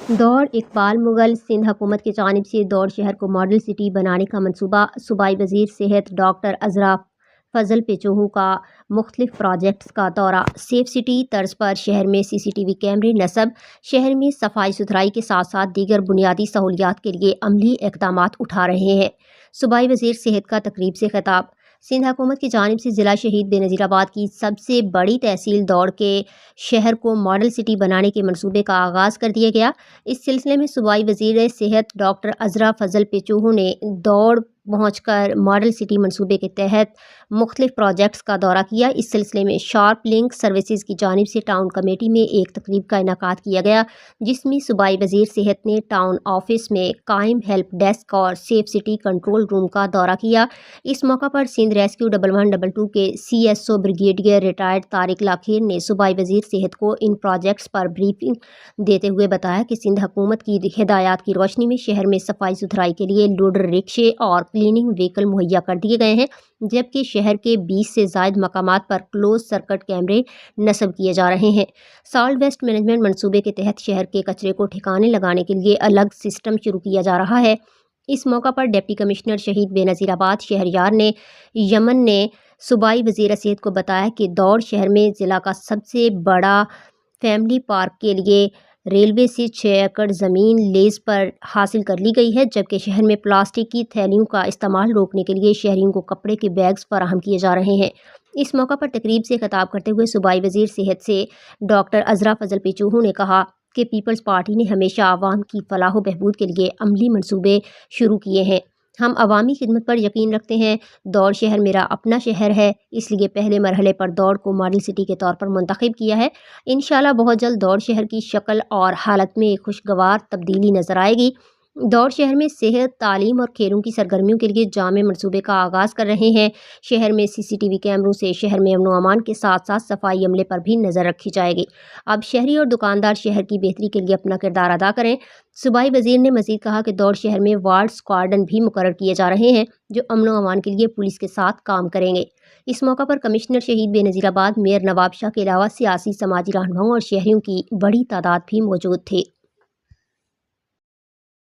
دور اقبال مغل سندھ حکومت کی جانب سے دور شہر کو ماڈل سٹی بنانے کا منصوبہ صوبائی وزیر صحت ڈاکٹر عذرا فضل پیچوہو کا مختلف پروجیکٹس کا دورہ سیف سٹی طرز پر شہر میں CCTV کیمرے نصب شہر میں صفائی ستھرائی کے ساتھ ساتھ دیگر بنیادی سہولیات کے لیے عملی اقدامات اٹھا رہے ہیں۔ صوبائی وزیر صحت کا تقریب سے خطاب۔ سندھ حکومت کی جانب سے ضلع شہید بے نظیر آباد کی سب سے بڑی تحصیل دوڑ کے شہر کو ماڈل سٹی بنانے کے منصوبے کا آغاز کر دیا گیا۔ اس سلسلے میں صوبائی وزیر صحت ڈاکٹر عذرا فضل پیچوہو نے دوڑ پہنچ کر ماڈل سٹی منصوبے کے تحت مختلف پروجیکٹس کا دورہ کیا۔ اس سلسلے میں شارپ لنک سروسز کی جانب سے ٹاؤن کمیٹی میں ایک تقریب کا انعقاد کیا گیا، جس میں صوبائی وزیر صحت نے ٹاؤن آفس میں قائم ہیلپ ڈیسک اور سیف سٹی کنٹرول روم کا دورہ کیا۔ اس موقع پر سندھ ریسکیو 1122 کے CSO بریگیڈیئر ریٹائرڈ طارق لاکھیر نے صوبائی وزیر صحت کو ان پروجیکٹس پر بریفنگ دیتے ہوئے بتایا کہ سندھ حکومت کی ہدایات کی روشنی میں شہر میں صفائی ستھرائی کے لیے لوڈر رکشے اور کلیننگ وہیکل مہیا کر دیے گئے ہیں، جبکہ شہر کے 20 سے زائد مقامات پر کلوز سرکٹ کیمرے نصب کیے جا رہے ہیں۔ سالٹ ویسٹ مینجمنٹ منصوبے کے تحت شہر کے کچرے کو ٹھکانے لگانے کے لیے الگ سسٹم شروع کیا جا رہا ہے۔ اس موقع پر ڈپٹی کمشنر شہید بے نظیر آباد شہریار نے یمن نے صوبائی وزیر صحت کو بتایا کہ دوڑ شہر میں ضلع کا سب سے بڑا فیملی پارک کے لیے ریلوے سے 6 ایکڑ زمین لیز پر حاصل کر لی گئی ہے، جبکہ شہر میں پلاسٹک کی تھیلیوں کا استعمال روکنے کے لیے شہریوں کو کپڑے کے بیگز فراہم کیے جا رہے ہیں۔ اس موقع پر تقریب سے خطاب کرتے ہوئے صوبائی وزیر صحت سے ڈاکٹر عذرا فضل پیچوہو نے کہا کہ پیپلز پارٹی نے ہمیشہ عوام کی فلاح و بہبود کے لیے عملی منصوبے شروع کیے ہیں۔ ہم عوامی خدمت پر یقین رکھتے ہیں۔ دوڑ شہر میرا اپنا شہر ہے، اس لیے پہلے مرحلے پر دوڑ کو ماڈل سٹی کے طور پر منتخب کیا ہے۔ انشاءاللہ بہت جلد دوڑ شہر کی شکل اور حالت میں ایک خوشگوار تبدیلی نظر آئے گی۔ دوڑ شہر میں صحت، تعلیم اور کھیلوں کی سرگرمیوں کے لیے جامع منصوبے کا آغاز کر رہے ہیں۔ شہر میں CCTV کیمروں سے شہر میں امن و امان کے ساتھ ساتھ صفائی عملے پر بھی نظر رکھی جائے گی۔ اب شہری اور دکاندار شہر کی بہتری کے لیے اپنا کردار ادا کریں۔ صوبائی وزیر نے مزید کہا کہ دوڑ شہر میں وارڈ اسکواڈن بھی مقرر کیے جا رہے ہیں، جو امن و امان کے لیے پولیس کے ساتھ کام کریں گے۔ اس موقع پر کمشنر شہید بے نظیر آباد میئر نواب شاہ کے علاوہ سیاسی سماجی رہنماؤں اور شہریوں کی بڑی تعداد بھی موجود تھی۔